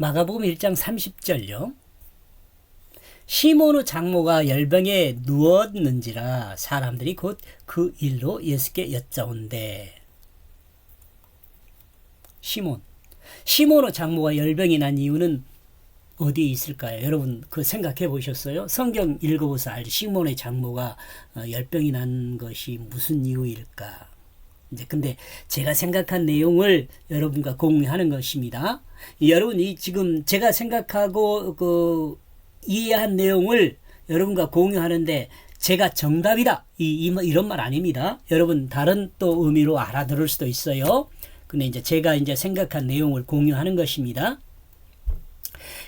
마가복음 1장 30절요. 시몬의 장모가 열병에 누웠는지라 사람들이 곧 그 일로 예수께 여짜온대. 시몬의 장모가 열병이 난 이유는 어디에 있을까요? 여러분 그 생각해 보셨어요? 성경 읽어보서 알죠. 시몬의 장모가 열병이 난 것이 무슨 이유일까? 이제 근데 제가 생각한 내용을 여러분과 공유하는 것입니다. 여러분 이 지금 제가 생각하고 이해한 내용을 여러분과 공유하는데 제가 정답이다 이런 말 아닙니다. 여러분 다른 또 의미로 알아들을 수도 있어요. 근데 이제 제가 이제 생각한 내용을 공유하는 것입니다.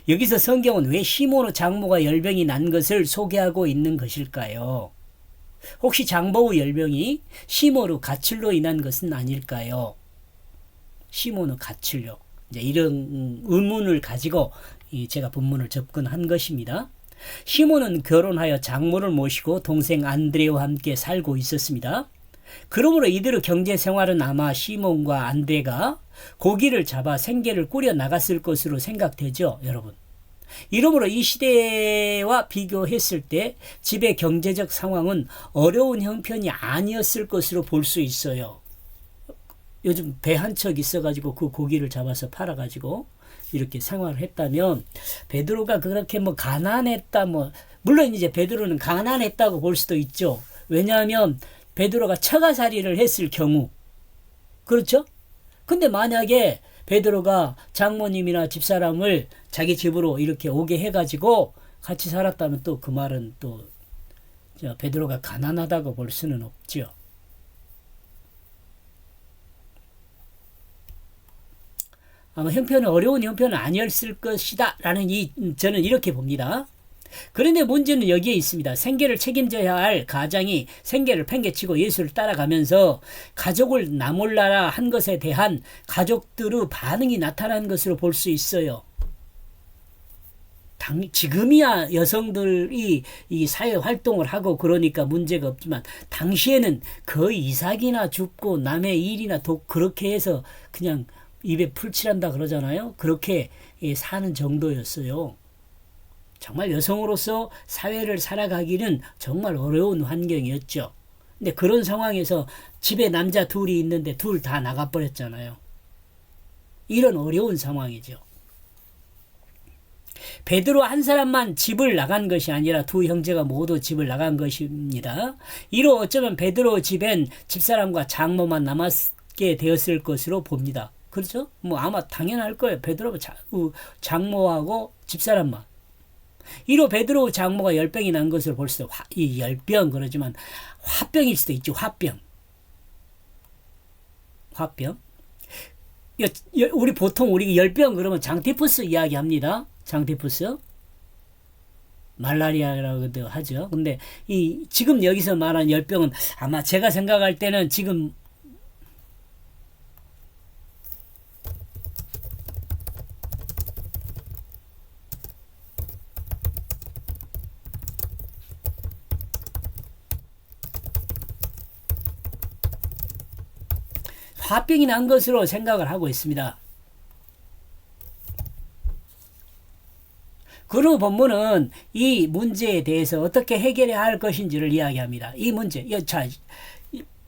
여기서 성경은 왜 시몬의 장모가 열병이 난 것을 소개하고 있는 것일까요? 혹시 장모의 열병이 시몬의 가출로 인한 것은 아닐까요? 시몬의 가출요. 이제 이런 의문을 가지고 제가 본문을 접근한 것입니다. 시몬은 결혼하여 장모를 모시고 동생 안드레와 함께 살고 있었습니다. 그러므로 이들의 경제 생활은 아마 시몬과 안드레가 고기를 잡아 생계를 꾸려 나갔을 것으로 생각되죠, 여러분. 이러므로 이 시대와 비교했을 때 집의 경제적 상황은 어려운 형편이 아니었을 것으로 볼 수 있어요. 요즘 배 한 척 있어가지고 그 고기를 잡아서 팔아가지고 이렇게 생활을 했다면 베드로가 그렇게 가난했다 물론 이제 베드로는 가난했다고 볼 수도 있죠. 왜냐하면 베드로가 처가살이를 했을 경우 그렇죠? 근데 만약에 베드로가 장모님이나 집사람을 자기 집으로 이렇게 오게 해가지고 같이 살았다면 또 그 말은 또 베드로가 가난하다고 볼 수는 없죠. 아마 어려운 형편은 아니었을 것이다 라는 저는 이렇게 봅니다. 그런데 문제는 여기에 있습니다. 생계를 책임져야 할 가장이 생계를 팽개치고 예수를 따라가면서 가족을 나몰라라 한 것에 대한 가족들의 반응이 나타난 것으로 볼 수 있어요. 지금이야 여성들이 이 사회 활동을 하고 그러니까 문제가 없지만 당시에는 거의 이삭이나 죽고 남의 일이나 그렇게 해서 그냥 입에 풀칠한다 그러잖아요. 그렇게 사는 정도였어요. 정말 여성으로서 사회를 살아가기는 정말 어려운 환경이었죠. 근데 그런 상황에서 집에 남자 둘이 있는데 둘 다 나가버렸잖아요. 이런 어려운 상황이죠. 베드로 한 사람만 집을 나간 것이 아니라 두 형제가 모두 집을 나간 것입니다. 이로 어쩌면 베드로 집엔 집사람과 장모만 남았게 되었을 것으로 봅니다. 그렇죠? 아마 당연할 거예요. 베드로 장모하고 집사람만. 이로 베드로 장모가 열병이 난 것을 볼 수도 이 열병 그러지만 화병일 수도 있죠. 화병. 우리 보통 열병 그러면 장티푸스 이야기합니다. 장티푸스. 말라리아라고도 하죠. 근데 지금 여기서 말한 열병은 아마 제가 생각할 때는 지금 화병이 난 것으로 생각을 하고 있습니다. 그리고 본문은 이 문제에 대해서 어떻게 해결해야 할 것인지를 이야기합니다. 이 문제,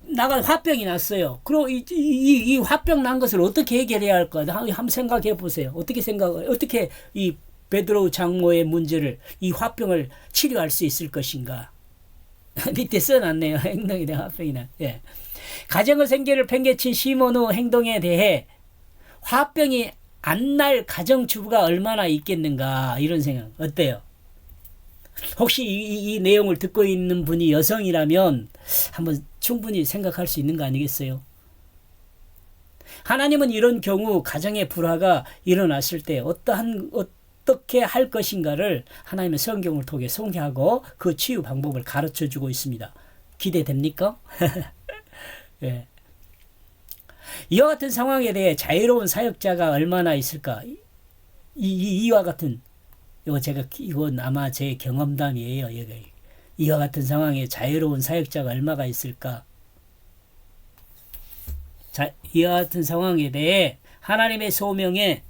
나가 화병이 났어요. 그리고 이 화병 난 것을 어떻게 해결해야 할까? 한번 생각해 보세요. 어떻게 이 베드로 장모의 문제를 이 화병을 치료할 수 있을 것인가? 밑에 써놨네요. 행동에 대한 화병이나. 예. 가정의 생계를 팽개친 시몬의 행동에 대해 화병이 안 날 가정주부가 얼마나 있겠는가 이런 생각 어때요? 혹시 이 내용을 듣고 있는 분이 여성이라면 한번 충분히 생각할 수 있는 거 아니겠어요? 하나님은 이런 경우 가정의 불화가 일어났을 때 어떻게 할 것인가를 하나님의 성경을 통해 소개하고 그 치유 방법을 가르쳐주고 있습니다. 기대됩니까? 예. 이와 같은 상황에 대해 자유로운 사역자가 얼마나 있을까? 이와 같은 이건 아마 제 경험담이에요. 이와 같은 상황에 자유로운 사역자가 얼마나 있을까? 이와 같은 상황에 대해 하나님의 소명에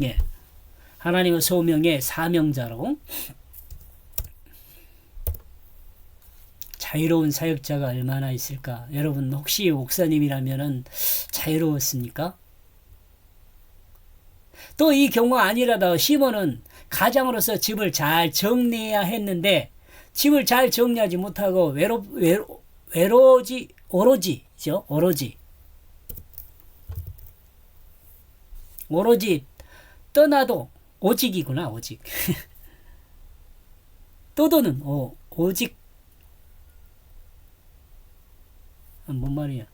예. 하나님의 소명의 사명자로 자유로운 사역자가 얼마나 있을까? 여러분 혹시 목사님이라면은 자유로웠습니까? 또 이 경우가 아니라도 시몬은 가장으로서 집을 잘 정리해야 했는데 집을 잘 정리하지 못하고 오로지 떠나도 오직이구나. 오직 떠도는 오직 뭔 말이야.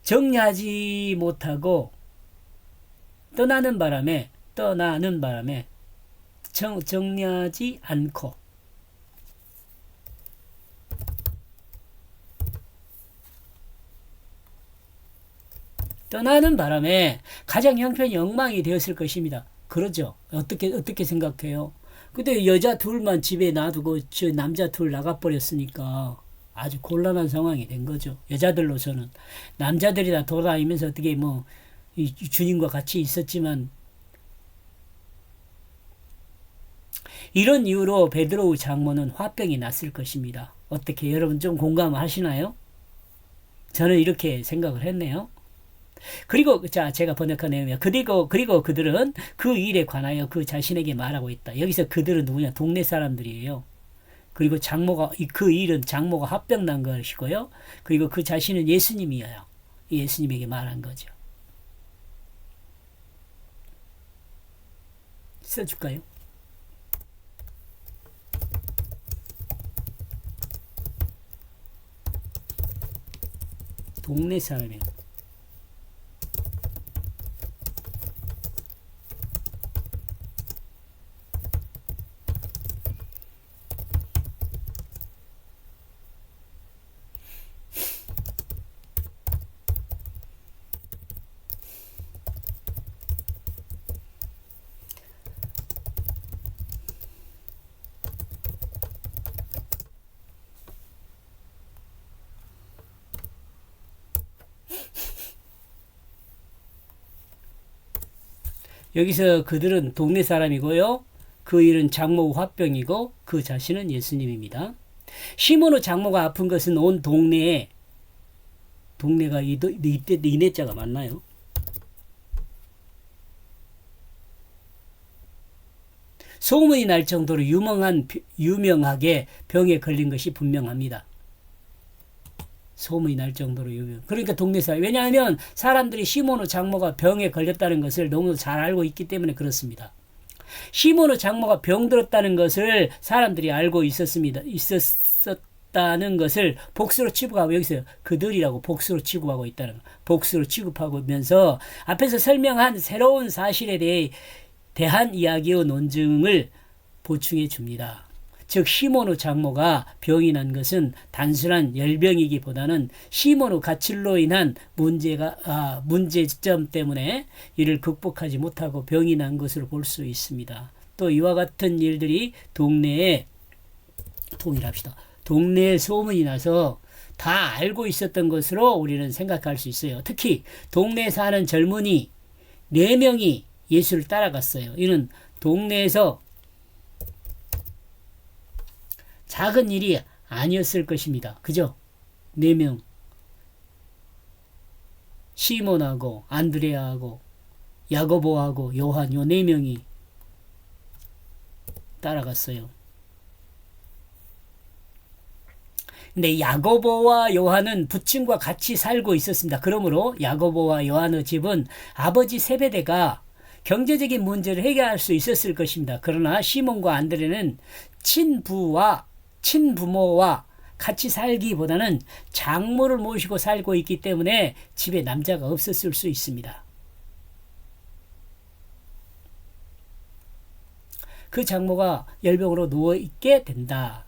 정리하지 못하고 떠나는 바람에 정리하지 않고 떠나는 바람에 가장 형편이 엉망이 되었을 것입니다. 그러죠. 어떻게 생각해요? 근데 여자 둘만 집에 놔두고 저 남자 둘 나가버렸으니까 아주 곤란한 상황이 된 거죠. 여자들로서는. 남자들이 다 돌아다니면서 어떻게 뭐 이 주님과 같이 있었지만 이런 이유로 베드로의 장모는 화병이 났을 것입니다. 어떻게 여러분 좀 공감하시나요? 저는 이렇게 생각을 했네요. 그리고 제가 번역한 내용이요. 그리고 그들은 그 일에 관하여 그 자신에게 말하고 있다. 여기서 그들은 누구냐? 동네 사람들이에요. 그리고 그 일은 장모가 화병 난 것이고요. 그리고 그 자신은 예수님이에요. 예수님에게 말한 거죠. 써줄까요? 동네 사람이에요. 여기서 그들은 동네 사람이고요. 그 일은 장모 화병이고 그 자신은 예수님입니다. 시몬의 장모가 아픈 것은 온 동네가 이때 이네자가 맞나요? 소문이 날 정도로 유명하게 병에 걸린 것이 분명합니다. 소문이 날 정도로 유명. 그러니까 동네 사람. 왜냐하면 사람들이 시몬의 장모가 병에 걸렸다는 것을 너무 잘 알고 있기 때문에 그렇습니다. 시몬의 장모가 병들었다는 것을 사람들이 알고 있었다는 것을 복수로 취급하고 여기서 그들이라고 복수로 취급하고 있다는 거. 복수로 취급하면서 앞에서 설명한 새로운 사실에 대한 이야기의 논증을 보충해 줍니다. 즉 시몬의 장모가 병이 난 것은 단순한 열병이기보다는 시몬의 가출로 인한 문제점 때문에 이를 극복하지 못하고 병이 난 것으로 볼 수 있습니다. 또 이와 같은 일들이 동네에 소문이 나서 다 알고 있었던 것으로 우리는 생각할 수 있어요. 특히 동네에 사는 젊은이 4명이 예수를 따라갔어요. 이는 동네에서 작은 일이 아니었을 것입니다. 그죠? 4명. 시몬하고 안드레아하고 야고보하고 요한 요 4명이 따라갔어요. 근데 야고보와 요한은 부친과 같이 살고 있었습니다. 그러므로 야고보와 요한의 집은 아버지 세베대가 경제적인 문제를 해결할 수 있었을 것입니다. 그러나 시몬과 안드레는 친부모와 같이 살기보다는 장모를 모시고 살고 있기 때문에 집에 남자가 없었을 수 있습니다. 그 장모가 열병으로 누워있게 된다.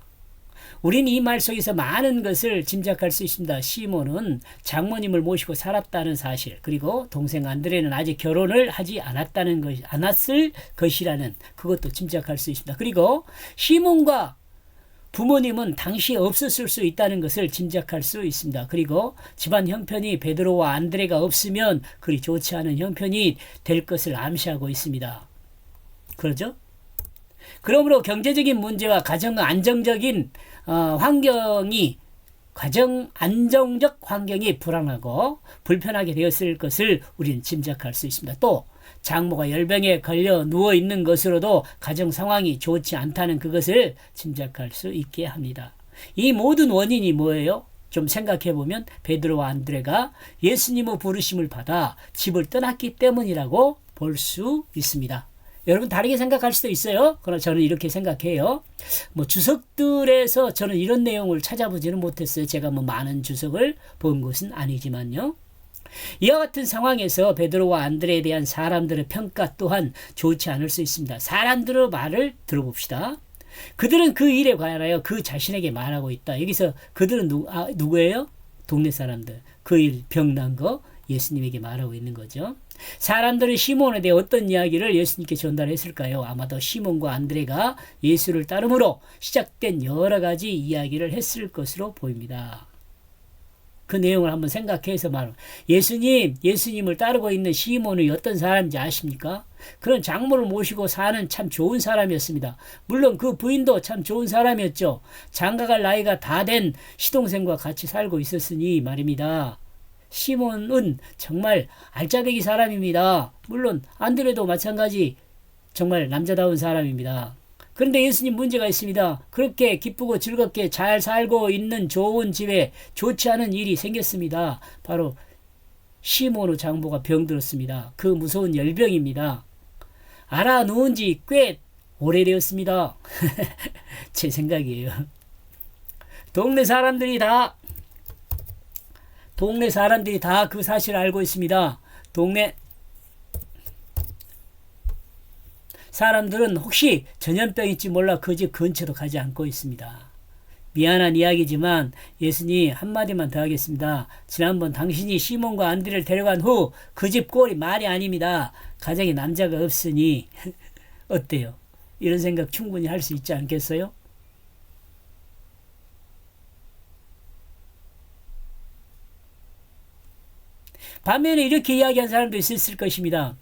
우리는 이 말 속에서 많은 것을 짐작할 수 있습니다. 시몬은 장모님을 모시고 살았다는 사실, 그리고 동생 안드레는 아직 결혼을 하지 않았을 것이라는 그것도 짐작할 수 있습니다. 그리고 시몬과 부모님은 당시에 없었을 수 있다는 것을 짐작할 수 있습니다. 그리고 집안 형편이 베드로와 안드레가 없으면 그리 좋지 않은 형편이 될 것을 암시하고 있습니다. 그러죠? 그러므로 경제적인 문제와 가정 안정적인 환경이 가정 안정적 환경이 불안하고 불편하게 되었을 것을 우리는 짐작할 수 있습니다. 또 장모가 열병에 걸려 누워 있는 것으로도 가정 상황이 좋지 않다는 그것을 짐작할 수 있게 합니다. 이 모든 원인이 뭐예요? 좀 생각해 보면 베드로와 안드레가 예수님의 부르심을 받아 집을 떠났기 때문이라고 볼 수 있습니다. 여러분 다르게 생각할 수도 있어요. 그러나 저는 이렇게 생각해요. 주석들에서 저는 이런 내용을 찾아보지는 못했어요. 제가 많은 주석을 본 것은 아니지만요. 이와 같은 상황에서 베드로와 안드레에 대한 사람들의 평가 또한 좋지 않을 수 있습니다. 사람들의 말을 들어봅시다. 그들은 그 일에 관하여 그 자신에게 말하고 있다. 여기서 그들은 누구예요? 동네 사람들. 그 일 병난 거 예수님에게 말하고 있는 거죠. 사람들은 시몬에 대해 어떤 이야기를 예수님께 전달했을까요? 아마도 시몬과 안드레가 예수를 따름으로 시작된 여러 가지 이야기를 했을 것으로 보입니다. 그 내용을 한번 생각해서 말하면 예수님을 따르고 있는 시몬이 어떤 사람인지 아십니까? 그런 장모를 모시고 사는 참 좋은 사람이었습니다. 물론 그 부인도 참 좋은 사람이었죠. 장가갈 나이가 다 된 시동생과 같이 살고 있었으니 말입니다. 시몬은 정말 알짜배기 사람입니다. 물론 안드레도 마찬가지 정말 남자다운 사람입니다. 그런데 예수님 문제가 있습니다. 그렇게 기쁘고 즐겁게 잘 살고 있는 좋은 집에 좋지 않은 일이 생겼습니다. 바로 시몬의 장모가 병들었습니다. 그 무서운 열병입니다. 알아놓은 지 꽤 오래되었습니다. 제 생각이에요. 동네 사람들이 다 그 사실을 알고 있습니다. 동네 사람들은 혹시 전염병일지 몰라 그 집 근처도 가지 않고 있습니다. 미안한 이야기지만 예수님 한마디만 더 하겠습니다. 지난번 당신이 시몬과 안드레를 데려간 후 그 집 꼴이 말이 아닙니다. 가정에 남자가 없으니 어때요? 이런 생각 충분히 할 수 있지 않겠어요? 반면에 이렇게 이야기한 사람도 있을 것입니다.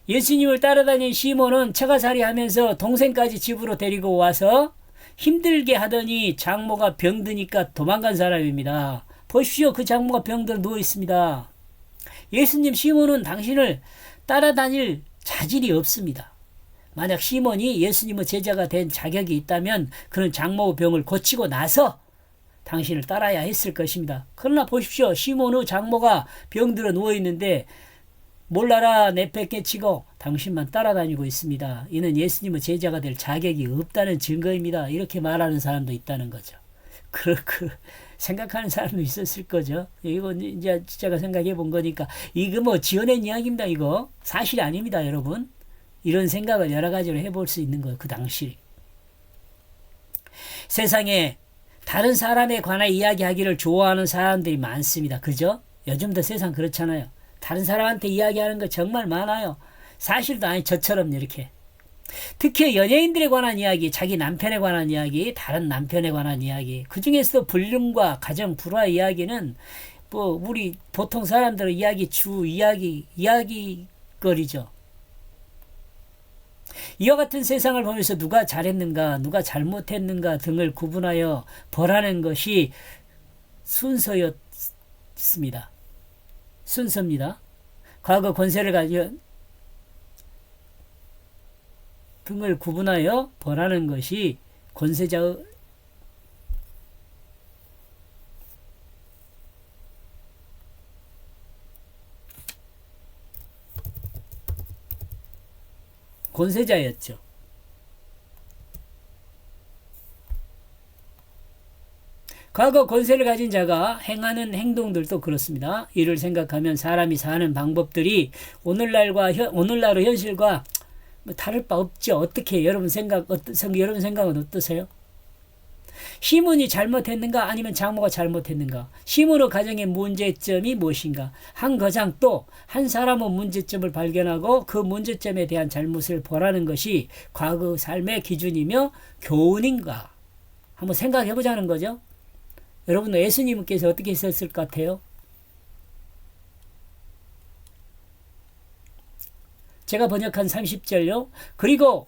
예수님을 따라다닌 시몬은 처가살이 하면서 동생까지 집으로 데리고 와서 힘들게 하더니 장모가 병드니까 도망간 사람입니다. 보십시오. 그 장모가 병들어 누워 있습니다. 예수님 시몬은 당신을 따라다닐 자질이 없습니다. 만약 시몬이 예수님의 제자가 된 자격이 있다면 그는 장모의 병을 고치고 나서 당신을 따라야 했을 것입니다. 그러나 보십시오. 시몬의 장모가 병들어 누워있는데 몰라라 내팽개치고 당신만 따라다니고 있습니다. 이는 예수님의 제자가 될 자격이 없다는 증거입니다. 이렇게 말하는 사람도 있다는 거죠. 그렇게 생각하는 사람도 있었을 거죠. 이거 이제 제가 생각해 본 거니까 이거 지어낸 이야기입니다. 이거 사실이 아닙니다, 여러분. 이런 생각을 여러 가지로 해볼 수 있는 거예요. 그 당시. 세상에 다른 사람에 관해 이야기하기를 좋아하는 사람들이 많습니다. 그죠? 요즘도 세상 그렇잖아요. 다른 사람한테 이야기하는 거 정말 많아요. 사실도 아니 저처럼 이렇게. 특히 연예인들에 관한 이야기, 자기 남편에 관한 이야기, 다른 남편에 관한 이야기. 그중에서도 불륜과 가정 불화 이야기는 우리 보통 사람들의 이야기거리죠. 이와 같은 세상을 보면서 누가 잘했는가, 누가 잘못했는가 등을 구분하여 벌하는 것이 순서입니다. 과거 권세를 가지고 등을 구분하여 벌하는 것이 권세자의 권세자였죠. 과거 권세를 가진 자가 행하는 행동들도 그렇습니다. 이를 생각하면 사람이 사는 방법들이 오늘날의 현실과 다를 바 없죠. 어떻게 여러분 생각은 어떠세요? 시몬이 잘못했는가 아니면 장모가 잘못했는가? 시몬의 가정의 문제점이 무엇인가? 한 가장 또 한 사람의 문제점을 발견하고 그 문제점에 대한 잘못을 벌하는 것이 과거 삶의 기준이며 교훈인가? 한번 생각해 보자는 거죠. 여러분 예수님께서 어떻게 했을 것 같아요? 제가 번역한 30절요. 그리고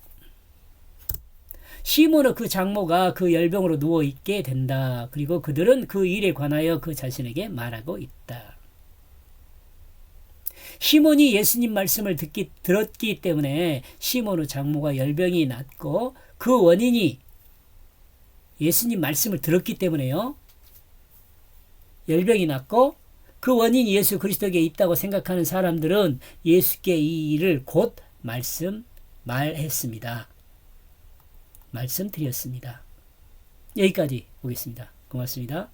시몬의 그 장모가 그 열병으로 누워있게 된다. 그리고 그들은 그 일에 관하여 그 자신에게 말하고 있다. 시몬이 예수님 말씀을 들었기 때문에 시몬의 장모가 열병이 났고 그 원인이 예수님 말씀을 들었기 때문에요. 열병이 났고 그 원인이 예수 그리스도에게 있다고 생각하는 사람들은 예수께 이 일을 곧 말했습니다. 말씀드렸습니다. 여기까지 보겠습니다. 고맙습니다.